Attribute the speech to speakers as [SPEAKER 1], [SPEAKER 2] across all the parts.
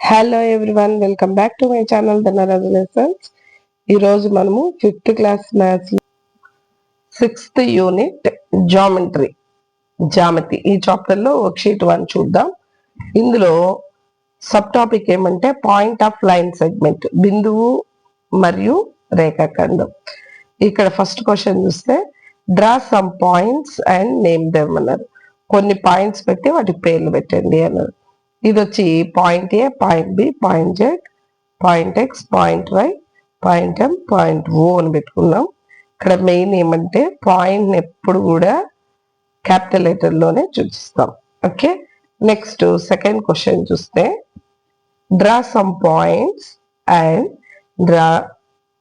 [SPEAKER 1] Hello everyone, welcome back to my channel Dhanraj lessons. ఈరోజు మనము 5th class maths 6th unit geometry ఈ చాప్టర్లో worksheet 1 చూద్దాం. ఇందులో సబ్ టాపిక్ ఏమంటే పాయింట్ ఆఫ్ లైన్ సెగ్మెంట్, బిందువు మరియు రేఖాఖండం. ఇక్కడ ఫస్ట్ క్వశ్చన్ చూస్తే draw some points and name them అన్నారు. కొన్ని పాయింట్స్ పెట్టి వాటికి పేర్లు పెట్టండి అన్నారు. ఇది వచ్చి point A, point B, point Z, point X, point Y, point M, point O అని పెట్టుకున్నాం. ఇక్కడ మెయిన్ ఏమంటే పాయింట్ ఎప్పుడు కూడా క్యాపిటల్ లెటర్లోనే చూపిస్తాం. ఓకే, నెక్స్ట్ సెకండ్ క్వశ్చన్ చూస్తే draw some points and draw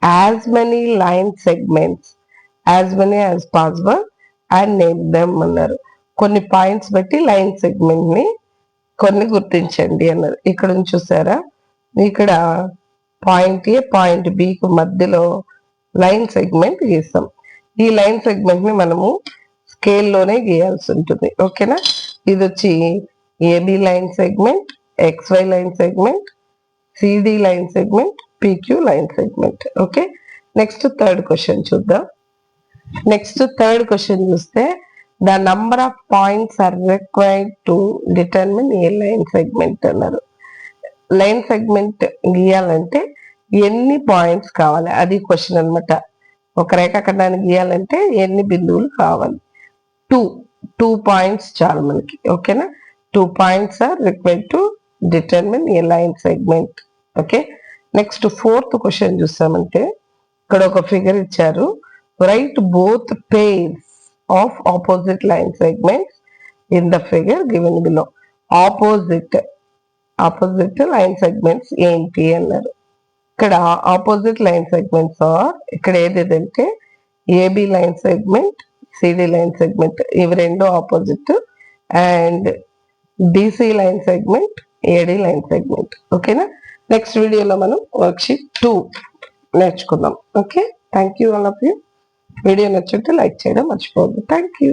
[SPEAKER 1] as many line segments as many as possible and name them అన్నారు. కొన్ని పాయింట్స్ బట్టి లైన్ సెగ్మెంట్ ని కొన్ని గుర్తించండి అన్నారు. ఇక్కడ నుంచి చూసారా, ఇక్కడ పాయింట్ ఏ పాయింట్ బికి మధ్యలో లైన్ సెగ్మెంట్ గీస్తాం. ఈ లైన్ సెగ్మెంట్ ని మనము స్కేల్లోనే గీయాల్సి ఉంటుంది. ఓకేనా, ఇది వచ్చి AB line segment, XY line segment, CD line segment, PQ line segment. Okay, next third question చూద్దాం. నెక్స్ట్ థర్డ్ క్వశ్చన్ చూస్తే the number of points are required to determine a line segment అన్నారు. Line segment గీయాలంటే ఎన్ని points కావాలి అది question అనమాట. ఒక రేఖాఖండాన్ని గీయాలంటే ఎన్ని బిందువులు కావాలి? టూ పాయింట్స్ చాలు మనకి. ఓకేనా, 2 points are required to determine a line segment. Okay, next fourth question చూసామంటే ఇక్కడ ఒక ఫిగర్ ఇచ్చారు. Right both pairs of opposite line segments in the figure given below. opposite line segments ఏంటి అన్నారు. ఇక్కడ ఆపోజిట్ లైన్ సెగ్మెంట్స్ ఇక్కడ ఏదంటే AB line segment, CD line segment, ఇవి రెండు opposite, and BC line segment, AD line segment. ఓకేనా, నెక్స్ట్ వీడియోలో మనం వర్క్షీట్ 2 నేర్చుకుందాం. Okay, thank you all of you. Video నచ్చితే లైక్ చేయడం మర్చిపోవద్దు. Thank you.